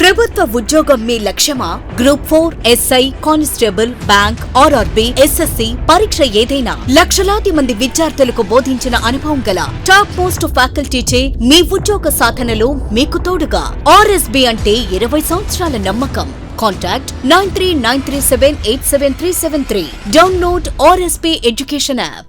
ప్రభుత్వ ఉద్యోగం మీ లక్ష్యమా? Group 4, SI, constable, bank, RRB, SSC పరీక్ష ఏదైనా లక్షలాది మంది విద్యార్థులకు బోధించిన అనుభవం గల టాప్ మోస్ట్ ఫ్యాకల్టీచే మీ ఉద్యోగ సాధనలో మీకు తోడుగా. ఆర్ఎస్బి అంటే 20 సంవత్సరాల నమ్మకం. Contact 9393787373. Download RSP Education app.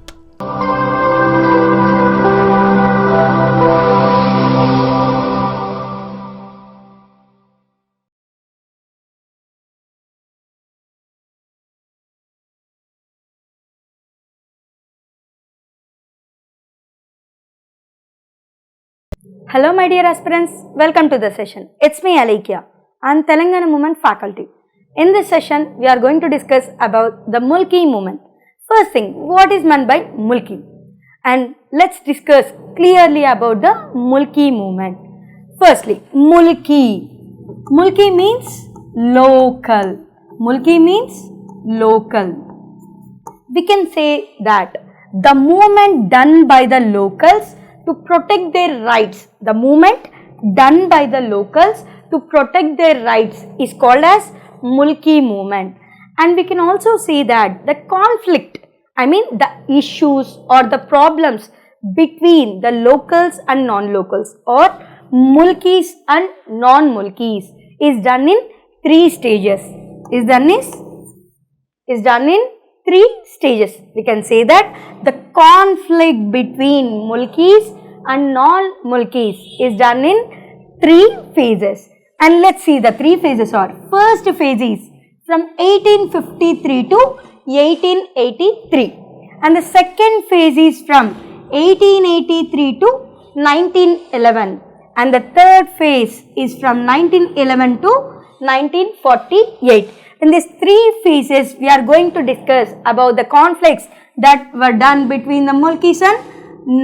Hello my dear aspirants, welcome to the session. It's me Alekia. I'm Telangana movement faculty. In this session, we are going to discuss about the MULKI movement. First thing, what is meant by MULKI? And let's discuss clearly about the MULKI movement. Firstly, MULKI. MULKI means local. MULKI means local. We can say that the movement done by the locals to protect their rights. The movement done by the locals to protect their rights is called as MULKI movement. And we can also see that the conflict, the issues or the problems between the locals and non-locals or MULKIs and non-MULKIs is done in 3 stages. Is done in 3 stages. We can say that the conflict between MULKIs and non-MULKIs is done in 3 phases. And let's see the 3 phases are. First phase is from 1853 to 1883. And the second phase is from 1883 to 1911. And the third phase is from 1911 to 1948. In these 3 phases, we are going to discuss about the conflicts that were done between the MULKIs and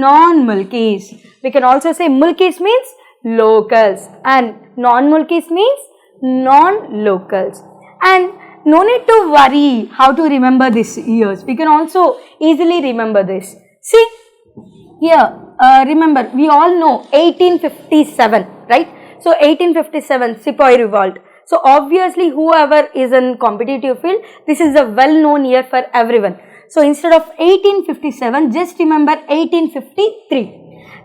non-MULKIs. We can also say MULKIs means locals and non-MULKIs means non-locals. And no need to worry how to remember these years. We can also easily remember this. See, here, remember, we all know 1857, right? So, 1857, Sepoy Revolt. So, obviously, whoever is in competitive field, this is a well-known year for everyone. So, instead of 1857, just remember 1853.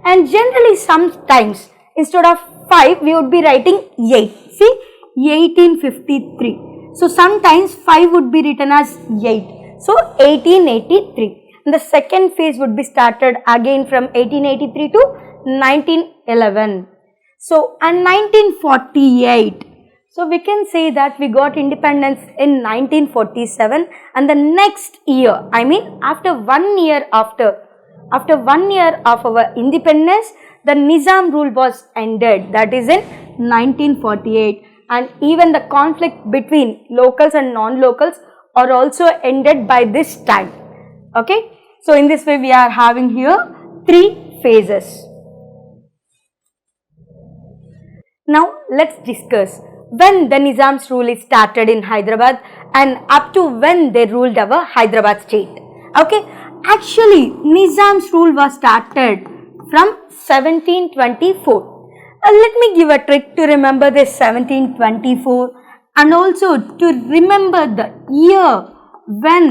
And generally, sometimes, instead of 5, we would be writing 8. See, 1853. So, sometimes 5 would be written as 8. So, 1883. And the second phase would be started again from 1883 to 1911. So, and 1948. So, we can say that we got independence in 1947 and the next year, after 1 year after 1 year of our independence, the Nizam Rule was ended, that is in 1948, and even the conflict between locals and non-locals are also ended by this time. Okay, so in this way we are having here 3 phases. Now let's discuss when the Nizams Rule is started in Hyderabad and up to when they ruled our Hyderabad State. Okay, actually Nizams Rule was started from 1724. Let me give a trick to remember this 1724 and also to remember the year when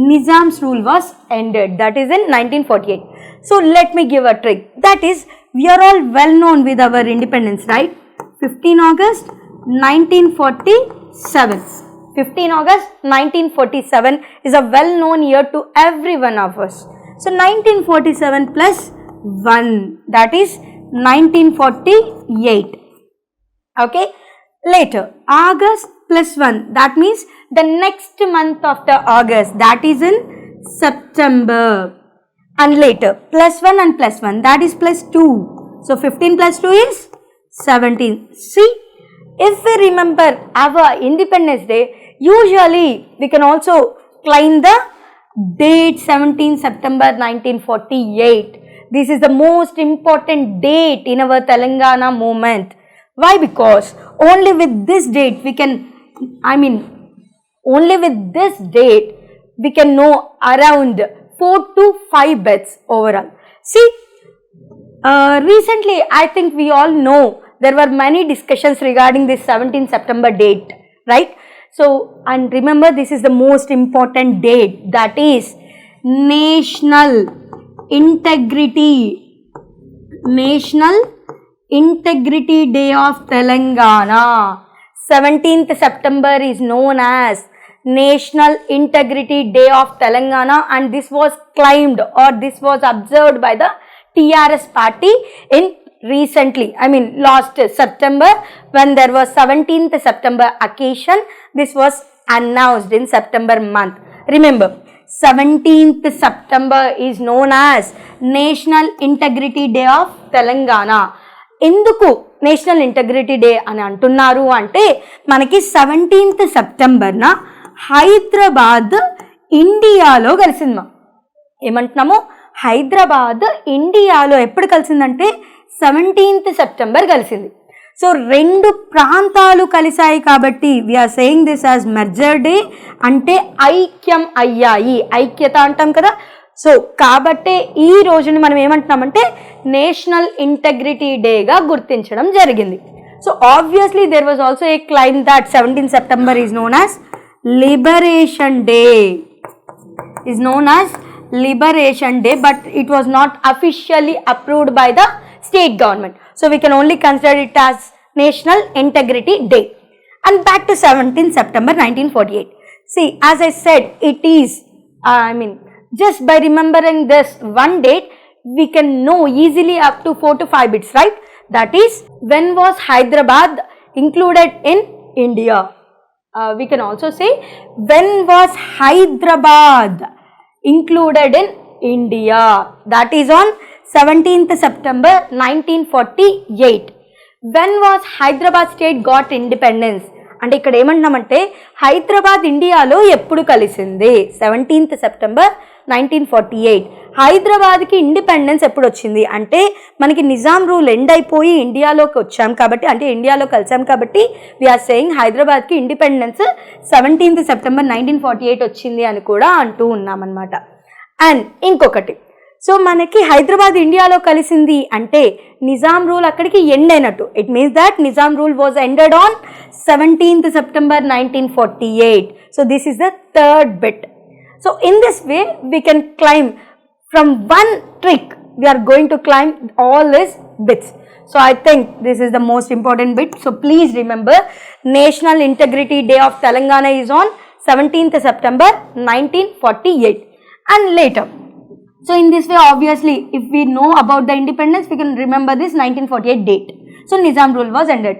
Nizam's rule was ended, that is in 1948. So let me give a trick, that is, we are all well known with our independence, right? 15 August 1947. 15 August 1947 is a well known year to every one of us. So 1947 plus 1, that is 1948. Okay, later August plus 1, that means the next month after August, that is in September. And later plus 1 and plus 1, that is plus 2. So 15 plus 2 is 17. See, if we remember our Independence Day, usually we can also claim the date 17 September 1948. This is the most important date in our Telangana movement. Why? Because only with this date we can, only with this date we can know around 4 to 5 bets overall. See, recently I think we all know there were many discussions regarding this 17th September date, right? So, and remember, this is the most important date, that is National Integrity Day of Telangana. 17th September is known as National Integrity Day of Telangana, and this was claimed or this was observed by the TRS party in recently, last September, when there was 17th September occasion. This was announced in September month. Remember, 17th September is known as National Integrity Day of Telangana. ఎందుకు national integrity day అని అంటున్నారు అంటే, మనకి 17th సెప్టెంబర్న Hyderabad ఇండియాలో కలిసింది. ఏమంటున్నాము? హైదరాబాద్ ఇండియాలో ఎప్పుడు కలిసిందంటే 17th September కలిసింది. సో రెండు ప్రాంతాలు కలిసాయి కాబట్టి we are saying this as merger day, అంటే ఐక్యం అయ్యాయి, ఐక్యత అంటాం కదా. సో కాబట్టే ఈ రోజుని మనం ఏమంటున్నామంటే నేషనల్ ఇంటగ్రిటీ డేగా గుర్తించడం జరిగింది. So obviously there was also a claim that 17th September is known as Liberation Day. But it was not officially approved by the state government. So we can only consider it as National Integrity Day. And back to 17th September 1948. See, as I said, it is, just by remembering this one date, we can know easily up to 4 to 5 bits, right? That is, when was Hyderabad included in India? We can also say, when was Hyderabad included in India? That is on 17th September 1948. When was Hyderabad State got independence? అంటే ఇక్కడ ఏమంటున్నామంటే హైదరాబాద్ ఇండియాలో ఎప్పుడు కలిసింది? 17th September 1948. హైదరాబాద్కి independence ఎప్పుడు వచ్చింది అంటే, మనకి నిజాం రూల్ ఎండ్ అయిపోయి ఇండియాలోకి వచ్చాం కాబట్టి, అంటే ఇండియాలో కలిసాం కాబట్టి వీఆర్ సేయింగ్ హైదరాబాద్కి ఇండిపెండెన్స్ 17th September 1948 వచ్చింది అని కూడా అంటూ ఉన్నామన్నమాట. అండ్ ఇంకొకటి, సో మనకి హైదరాబాద్ ఇండియాలో కలిసింది అంటే నిజాం రూల్ అక్కడికి ఎండ్ అయినట్టు. It means that Nizam rule was ended on 17th September 1948. So this is the third bit. So in this way we can climb from one trick. We are going to climb all these bits. So I think this is the most important bit. So please remember, National Integrity Day of Telangana is on 17th September 1948. And later, so in this way, obviously, if we know about the independence, we can remember this 1948 date. So Nizam rule was ended.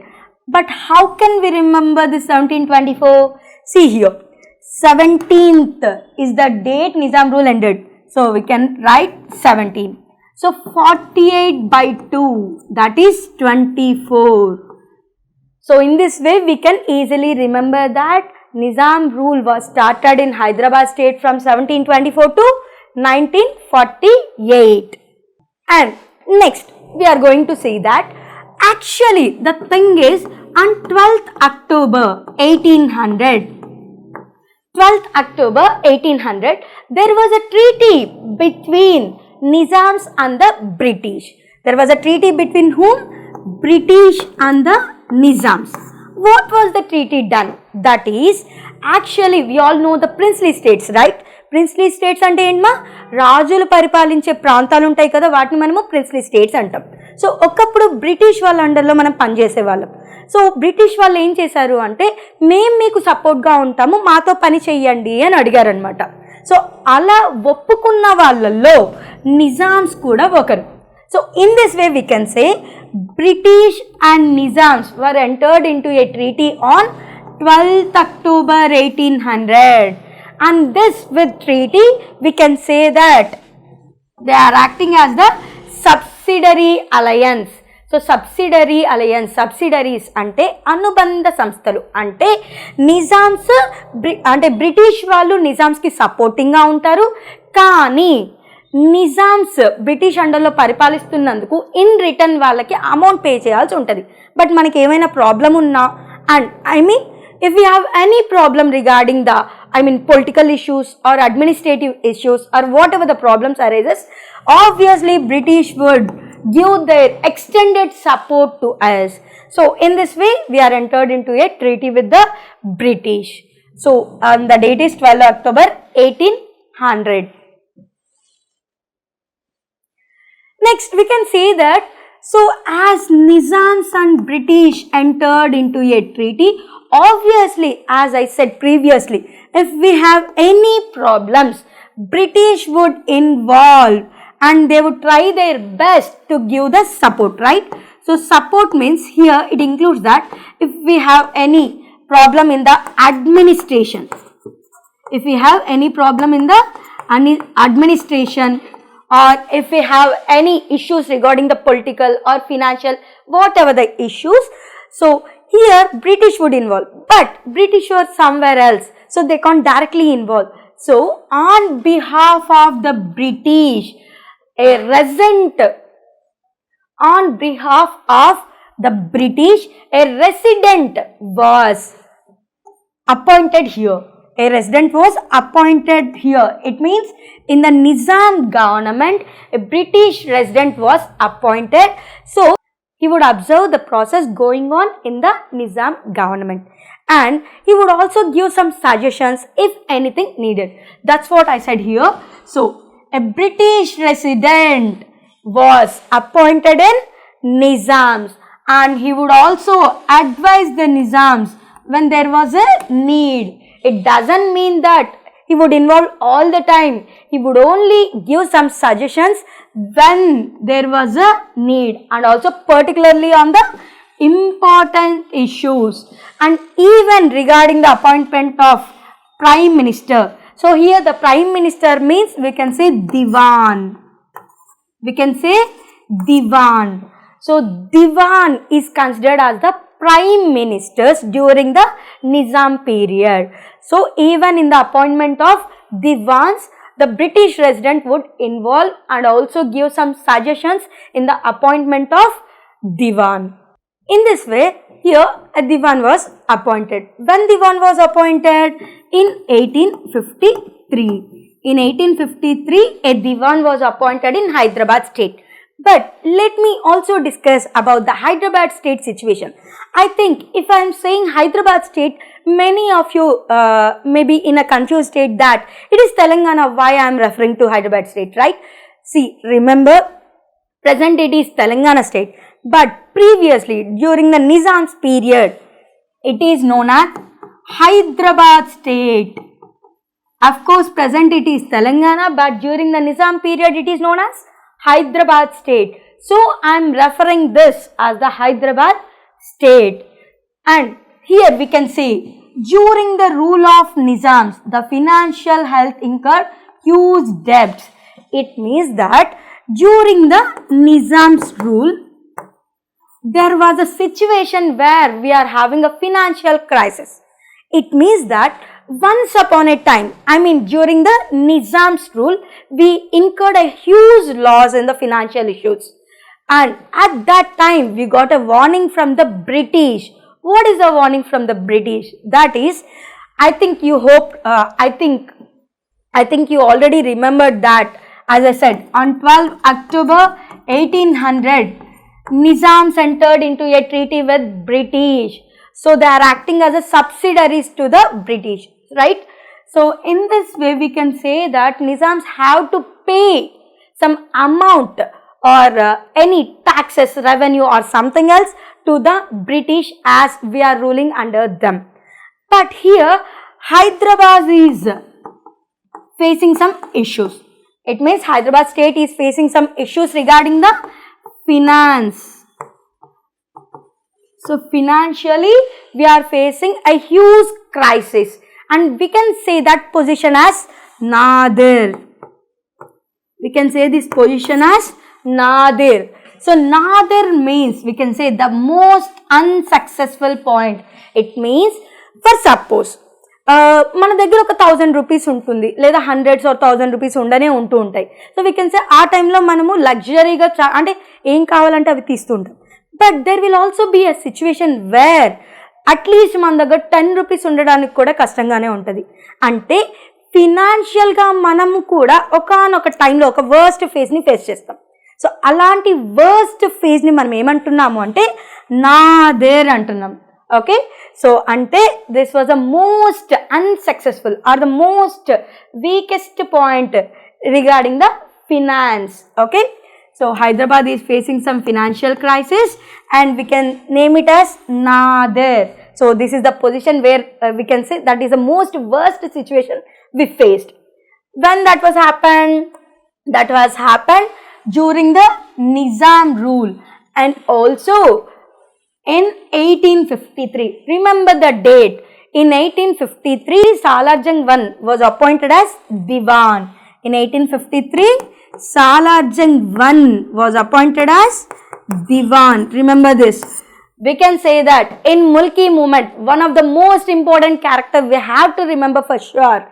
But how can we remember this 1724? See here, 17th is the date Nizam rule ended. So we can write 17. So 48 by 2, that is 24. So in this way, we can easily remember that Nizam rule was started in Hyderabad State from 1724 to 1948. And next, we are going to see that actually the thing is, on 12th October 1800, there was a treaty between Nizams and the British. There was a treaty between whom? British and the Nizams. What was the treaty done? That is, actually we all know the princely states, right? Princely states అంటే ఏంటమ్మా? రాజులు పరిపాలించే ప్రాంతాలు ఉంటాయి కదా, వాటిని మనము princely states అంటాం. సో ఒకప్పుడు బ్రిటిష్ వాళ్ళ అండర్లో మనం పనిచేసే వాళ్ళం. సో బ్రిటిష్ వాళ్ళు ఏం చేశారు అంటే, మేము మీకు సపోర్ట్గా ఉంటాము, మాతో పని చెయ్యండి అని అడిగారనమాట. సో అలా ఒప్పుకున్న వాళ్ళల్లో నిజామ్స్ కూడా ఒకరు. So in this way we can say British and Nizams were entered into a treaty on 12th October 1800. And this with treaty, we can say that they are acting as the subsidiary alliance. So subsidiary alliance, subsidiaries అంటే అనుబంధ సంస్థలు. అంటే నిజామ్స్ అంటే British వాళ్ళు నిజామ్స్కి సపోర్టింగ్గా ఉంటారు, కానీ Nizams British అండర్లో పరిపాలిస్తున్నందుకు in return వాళ్ళకి amount pay చేయాల్సి ఉంటుంది. బట్ మనకి ఏమైనా ప్రాబ్లం ఉన్నా, and if we have any problem regarding the political issues or administrative issues or whatever the problems arises, obviously British would give their extended support to us. So in this way, we are entered into a treaty with the British. So the date is 12 October 1800. Next, we can say that, so as Nizams and British entered into a treaty, obviously, as I said previously, if we have any problems, British would involve and they would try their best to give the support, right? So support means here it includes that if we have any problem in the administration, if we have any problem in the administration, or if we have any issues regarding the political or financial, whatever the issues, so here British would involve, but British were somewhere else, so they can't directly involve. So on behalf of the British, a resident, on behalf of the British, a resident was appointed here. A resident was appointed here. It means in the Nizam government, a British resident was appointed. So he would observe the process going on in the Nizam government, and he would also give some suggestions if anything needed. That's what I said here. So a British resident was appointed in Nizams, and he would also advise the Nizams when there was a need. It doesn't mean that he would involve all the time. He would only give some suggestions when there was a need, and also particularly on the important issues, and even regarding the appointment of Prime Minister. So here the Prime Minister means we can say Diwan. We can say Diwan. So Diwan is considered as the Prime Ministers during the Nizam period. So even in the appointment of Diwans, the British resident would involve and also give some suggestions in the appointment of Diwan. In this way, here a Diwan was appointed. When Diwan was appointed? In 1853. In 1853, a Diwan was appointed in Hyderabad State. But let me also discuss about the Hyderabad State situation. I think if I am saying Hyderabad State, many of you may be in a confused state that it is Telangana, why I am referring to Hyderabad State, right? See, remember, present it is Telangana State, but previously during the Nizam's period, it is known as Hyderabad State. Of course, present it is Telangana, but during the Nizam period, it is known as Hyderabad State. So I am referring this as the Hyderabad State. And here we can say, during the rule of Nizams, the financial health incurred huge debts. It means that during the Nizams rule, there was a situation where we are having a financial crisis. It means that once upon a time, during the Nizam's rule, we incurred a huge loss in the financial issues. And at that time, we got a warning from the British. What is the warning from the British? That is, I think you already remembered that, as I said, on 12 October 1800, Nizams entered into a treaty with British. So they are acting as a subsidiaries to the British, right? So in this way, we can say that Nizams have to pay some amount or any taxes, revenue or something else to the British as we are ruling under them. But here, Hyderabad is facing some issues. It means Hyderabad State is facing some issues regarding the finance. So financially, we are facing a huge crisis, and we can say that position as Nadir. We can say this position as Nadir. So Nadir means, we can say, the most unsuccessful point. It means, for suppose, మన దగ్గర ఒక 1000 rupees ఉంటుంది, లేదా hundreds are 1000 rupees ఉంటూ ఉంటాయి. So we can say ఆ టైంలో మనము లగ్జరీగా అంటే ఏం కావాలంటే అవి తీస్తుంటాం. But there will also be a situation where at least మన దగ్గర 10 రూపీస్ ఉండడానికి కూడా కష్టంగానే ఉంటుంది. అంటే ఫినాన్షియల్గా మనము కూడా ఒకానొక టైంలో ఒక వర్స్ట్ ఫేస్ని ఫేస్ చేస్తాం. సో అలాంటి వర్స్ట్ ఫేజ్ని మనం ఏమంటున్నాము అంటే నాదేర్ అంటున్నాం. ఓకే, సో అంటే this was the most unsuccessful or the most weakest point regarding the finance. Okay, so Hyderabad is facing some financial crisis and we can name it as nadir. So this is the position where we can say that is the most worst situation we faced. When that was happened? That was happened during the Nizam rule and also in 1853. Remember the date. In 1853, Salarjung I was appointed as Diwan. In 1853, Salarjung I was appointed as Diwan. Remember this. We can say that in Mulki movement, one of the most important character we have to remember for sure.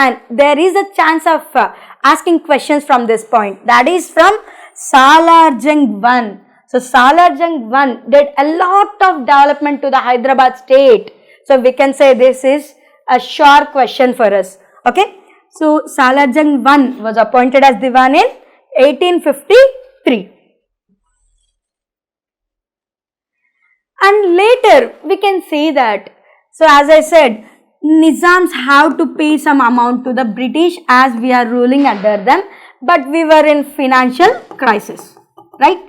And there is a chance of asking questions from this point. That is from Salarjung I. So Salarjung I did a lot of development to the Hyderabad state. So we can say this is a sure question for us. Okay. So Salarjung I was appointed as Diwan in 1853. And later we can say that, so as I said, Nizams have to pay some amount to the British as we are ruling under them, but we were in financial crisis, right?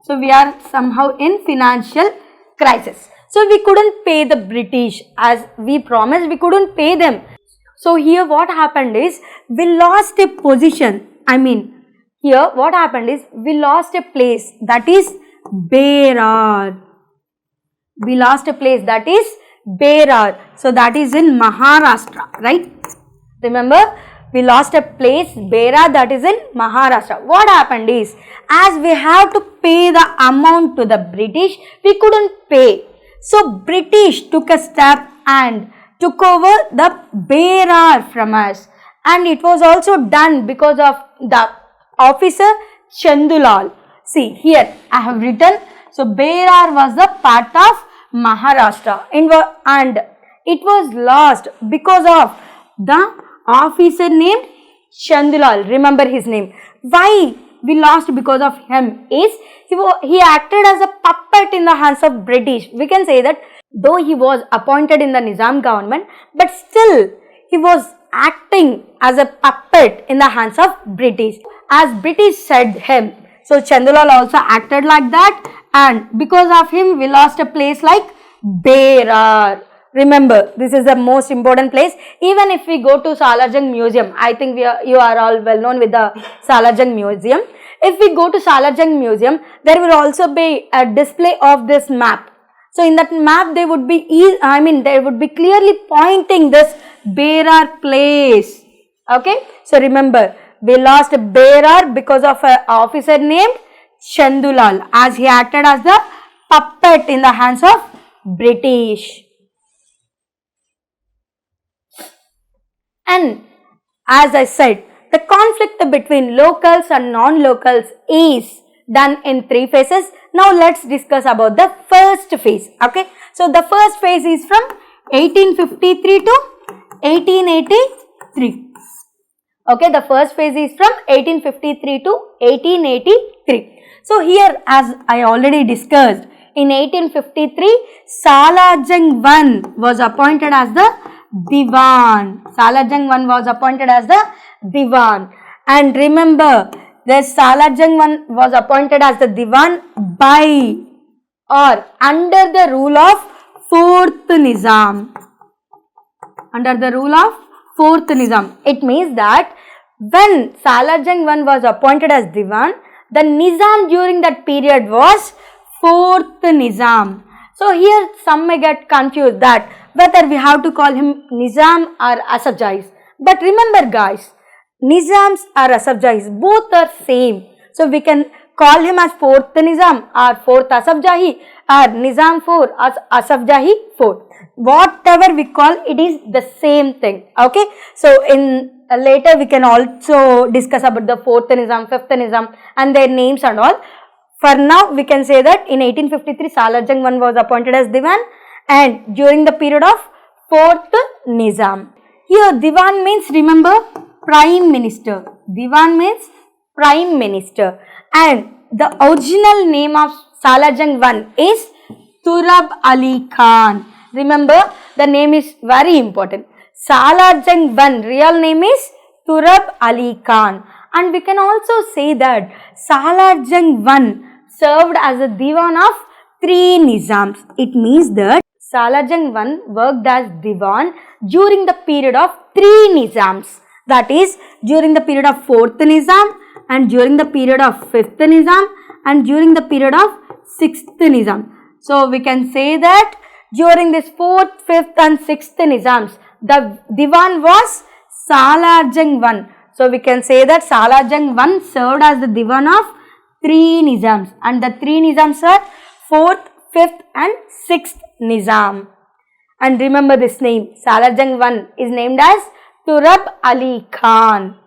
So we are somehow in financial crisis. So we couldn't pay the British as we promised, we couldn't pay them. So here what happened is we lost a position. I mean, here what happened is we lost a place, that is Berar. We lost a place, that is Berar. So that is in Maharashtra, right? Remember, we lost a place, Berar, that is in Maharashtra. What happened is, as we have to pay the amount to the British, we couldn't pay. So British took a step and took over the Berar from us, and it was also done because of the officer Chandulal. See here I have written, so Berar was the part of Maharashtra and it was lost because of the officer named Chandulal. Remember his name. Why we lost because of him is he acted as a puppet in the hands of British. We can say that though he was appointed in the Nizam government, but still he was acting as a puppet in the hands of British, as British said him. So Chandulal also acted like that, and because of him we lost a place like Berar. Remember, this is the most important place. Even if we go to Salarjung Museum, I think you are all well known with the Salarjung Museum. If we go to Salarjung Museum, there will also be a display of this map. So in that map, they would be clearly pointing this Berar place. Okay. So remember, we lost Berar because of an officer named Chandulal, as he acted as the puppet in the hands of British. And as I said, the conflict between locals and non-locals is done in 3 phases. Now let's discuss about the first phase. Okay, so the first phase is from 1853 to 1883. Okay, the first phase is from 1853 to 1883. So here, as I already discussed, in 1853, Salarjung I was appointed as the Diwan. Salarjung I was appointed as the Diwan. And remember, this Salarjung I was appointed as the Diwan by or under the rule of 4th Nizam. Under the rule of 4th Nizam. It means that when Salarjung I was appointed as Diwan, the Nizam during that period was 4th Nizam. So here some may get confused that whether we have to call him Nizam or Asafjais. But remember guys, Nizams or Asafjais, both are same. So we can call him as 4th Nizam or 4th Asafjahi or Nizam 4 as Asafjahi 4. Whatever we call, it is the same thing. Okay. So in later we can also discuss about the 4th Nizam, 5th Nizam and their names and all. For now we can say that in 1853 Salarjung I was appointed as Diwan, and during the period of 4th Nizam. Here Diwan means, remember, Prime Minister. Diwan means Prime Minister. And the original name of Salajang I is Turab Ali Khan. Remember, the name is very important. Salajang I, real name is Turab Ali Khan. And we can also say that Salajang I served as a Diwan of 3 Nizams. It means that Salajang I worked as Diwan during the period of 3 Nizams. That is, during the period of 4th Nizam, and during the period of 5th Nizam, and during the period of 6th Nizam. So we can say that during this 4th, 5th and 6th Nizams, the Diwan was Salajang I. So we can say that Salajang I served as the Diwan of 3 Nizams, and the 3 Nizams are 4th, 5th and 6th Nizam. And remember this name, Salajang I is named as Turab Ali Khan.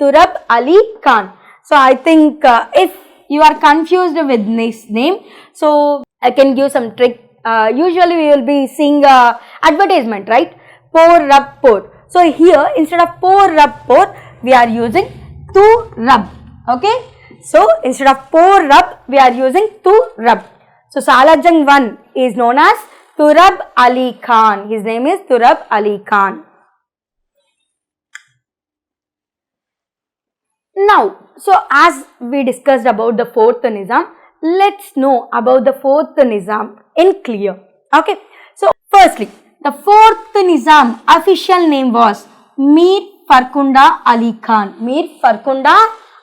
Turab Ali Khan. So I think if you are confused with this name, so I can give some trick. Usually we will be seeing advertisement, right? Pour, rub, pour. So here instead of pour, rub, pour, we are using to rub. Okay. So instead of pour, rub, we are using to rub. So Salajang I is known as Turab Ali Khan. His name is Turab Ali Khan. Now, so as we discussed about the 4th Nizam, let's know about the 4th Nizam in clear. Okay. So firstly, the 4th Nizam official name was Mir Farkunda Ali Khan. Mir Farkunda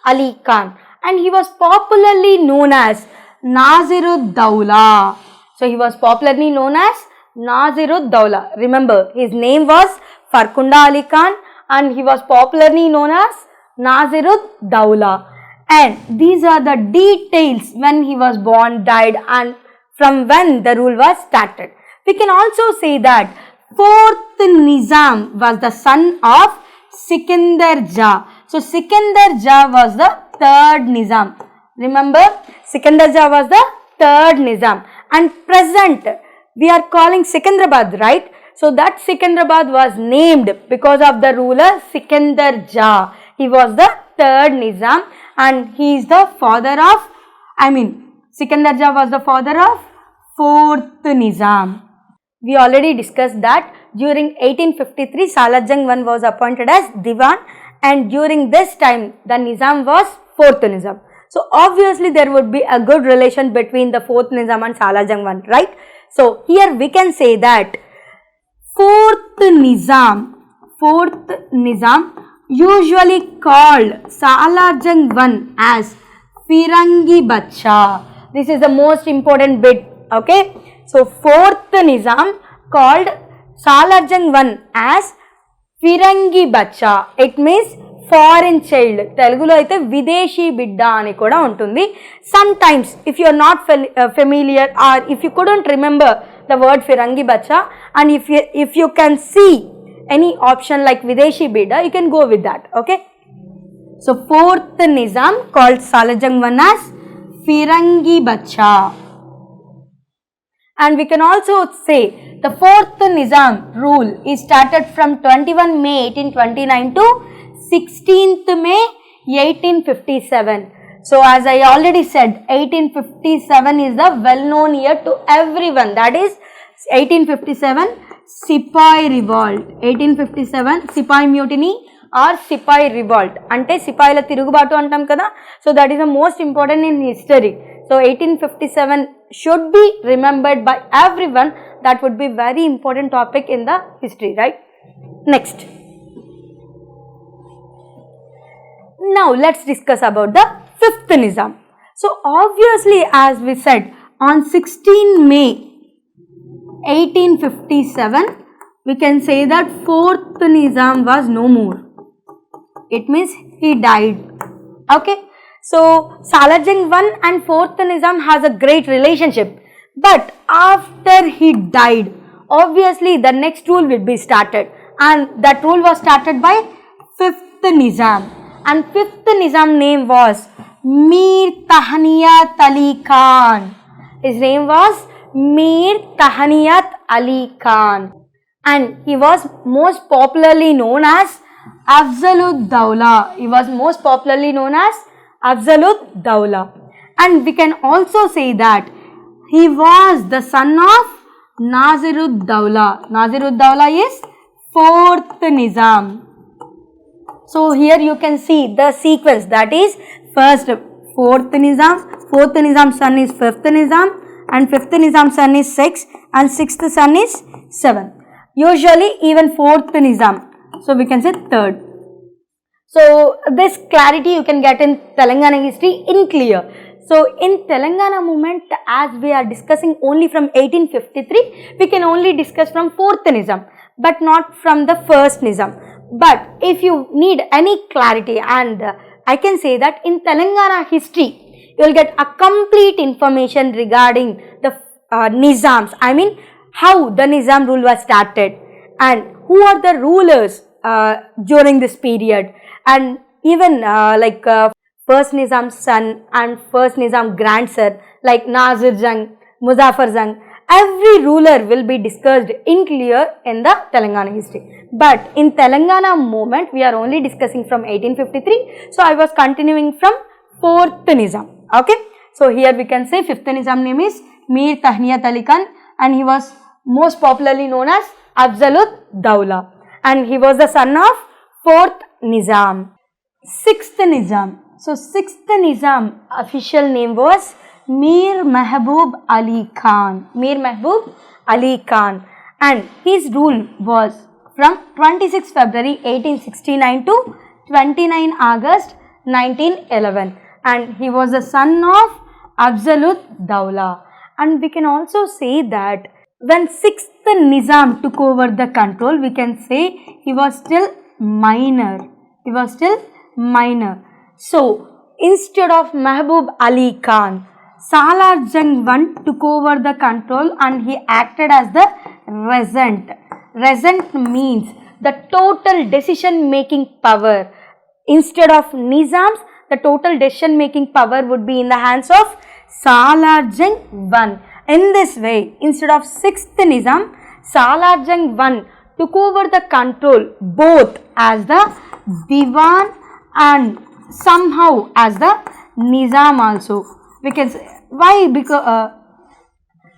Ali Khan. And he was popularly known as Nazirud Dawla. So he was popularly known as Nazirud Dawla. Remember, his name was Farkunda Ali Khan and he was popularly known as Nazirud Dawla. And these are the details when he was born, died and from when the rule was started. We can also say that 4th Nizam was the son of Sikandar Jah. So Sikandar Jah was the 3rd Nizam. Remember, Sikandar Jah was the 3rd Nizam. And present, we are calling Sikandrabad, right? So that Sikandrabad was named because of the ruler Sikandar Jah. He was the 3rd Nizam and he is the father of, Sikandar Jah was the father of 4th Nizam. We already discussed that during 1853, Salajang I was appointed as Diwan and during this time the Nizam was 4th Nizam. So obviously there would be a good relation between the 4th Nizam and Salajang I, right? So here we can say that 4th Nizam usually called Salajang I as Firangi Bacha. This is the most important bit, okay? So 4th Nizam called Salajang I as Firangi Bacha. It means foreign child. Telugulo aithe Videshi Bidda ani kuda untundi. Sometimes if you are not familiar or if you couldn't remember the word Firangi Bacha and if you can see any option like Videshi Bidda, you can go with that, okay? So 4th Nizam called Salajang I as Firangi Bacha. And we can also say the 4th Nizam rule is started from 21 May 1829 to 16th May 1857. So as I already said, 1857 is the well-known year to everyone. That is 1857 Sipai Revolt. 1857 Sipai Mutiny or Sipai Revolt. Ante Sipaila Tirugubatu antam kada. So that is the most important in history. So 1857 should be remembered by everyone. That would be very important topic in the history, right? Next. Now let's discuss about the 5th Nizam. So obviously as we said, on 16 May 1857, we can say that 4th Nizam was no more. It means he died. Okay. So Salajang I and 4th Nizam has a great relationship. But after he died, obviously the next rule will be started. And that rule was started by 5th Nizam. And 5th Nizam name was Mir Tahaniyat Ali Khan. His name was Mir Tahaniyat Ali Khan. And he was most popularly known as Absolute Dawla. He was most popularly known as Absolute Dawla. And we can also say that he was the son of Nazirud Dawla. Nazirud Dawla is 4th Nizam. So here you can see the sequence, that is first 4th Nizam, 4th Nizam's son is 5th Nizam, and 5th Nizam's son is 6th, and 6th son is 7th. Usually even 4th Nizam, so we can say 3rd. So this clarity you can get in Telangana history in clear. So in Telangana movement, as we are discussing only from 1853, we can only discuss from 4th Nizam, but not from the 1st Nizam. But if you need any clarity, and I can say that in Telangana history, you will get a complete information regarding the Nizams. I mean, how the Nizam rule was started and who are the rulers during this period, and even first Nizam's son and first Nizam grandson like Nazir Jung, Muzaffar Jung. Every ruler will be discussed in clear in the Telangana history. But in Telangana movement, we are only discussing from 1853. So I was continuing from 4th Nizam. Okay. So here we can say 5th Nizam name is Mir Tahniyat Ali Khan, and he was most popularly known as Absolute Dawla, and he was the son of 4th Nizam. 6th Nizam. So 6th Nizam official name was Mir Mehboob Ali Khan. Mir Mehboob Ali Khan, and his rule was from 26 February 1869 to 29 August 1911, and he was the son of Absolute Dawla. And we can also say that when 6th Nizam took over the control, we can say he was still minor. He was still minor. So instead of Mehboob Ali Khan, Salar Jung I took over the control and he acted as the regent. Regent means the total decision making power. Instead of Nizams, the total decision making power would be in the hands of Salar Jung I. In this way, instead of 6th Nizam, Salar Jung I took over the control both as the Diwan and somehow as the Nizam also. We can say, why? Because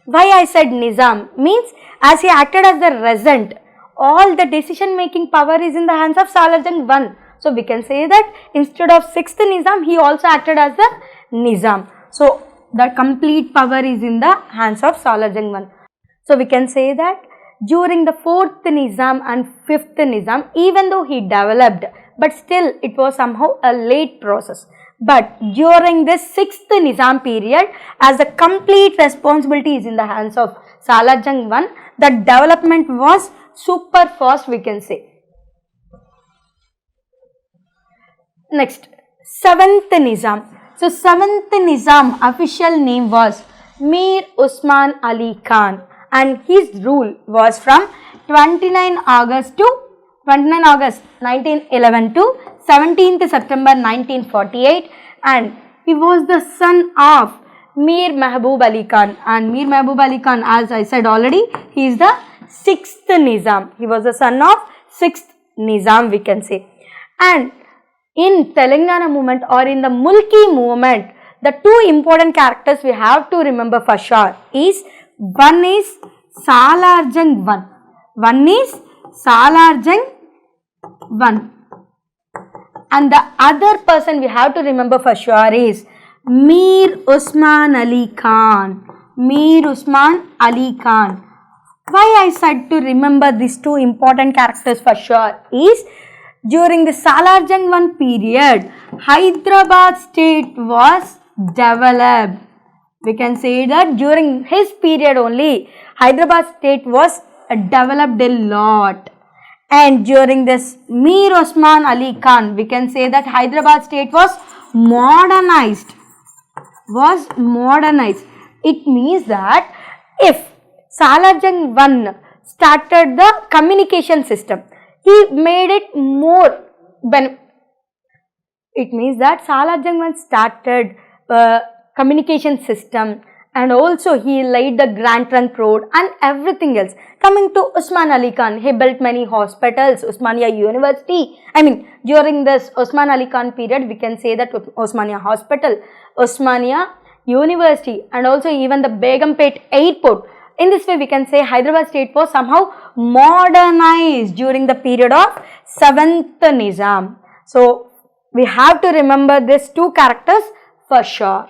why I said Nizam means as he acted as the regent, all the decision making power is in the hands of Salar Jung I. So we can say that instead of 6th Nizam, he also acted as the Nizam. So the complete power is in the hands of Salar Jung I. So we can say that during the 4th Nizam and 5th Nizam, even though he developed, but still it was somehow a late process. But during this 6th Nizam period, as the complete responsibility is in the hands of Salar Jung I, the development was super fast, we can say. Next, 7th Nizam. So 7th Nizam official name was Mir Usman Ali Khan, and his rule was from 29 August 1911 to 17th September 1948, and he was the son of Mir Mehboob Ali Khan, and Mir Mehboob Ali Khan, as I said already, he is the 6th Nizam. He was the son of 6th Nizam, we can say. And in Telangana movement or in the Mulki movement, the two important characters we have to remember for sure is, one is Salar Jung I. One is Salar Jung I. And the other person we have to remember for sure is Mir Usman Ali Khan. Mir Usman Ali Khan. Why I said to remember these two important characters for sure is, during the Salar Jung I period, Hyderabad State was developed. We can say that during his period only, Hyderabad State was developed a lot. And during this Mir Usman Ali Khan, we can say that Hyderabad State was modernized. It means that if Salar Jung I started the communication system, he made it more it means that Salar Jung I started communication system and also he laid the Grand Trunk Road and everything else. Coming to Usman Ali Khan, he built many hospitals, Osmania University. During this Osman Ali Khan period, we can say that Osmania Hospital, Osmania University, and also even the Begumpet Airport. In this way, we can say Hyderabad State was somehow modernized during the period of 7th Nizam. So, we have to remember these two characters for sure.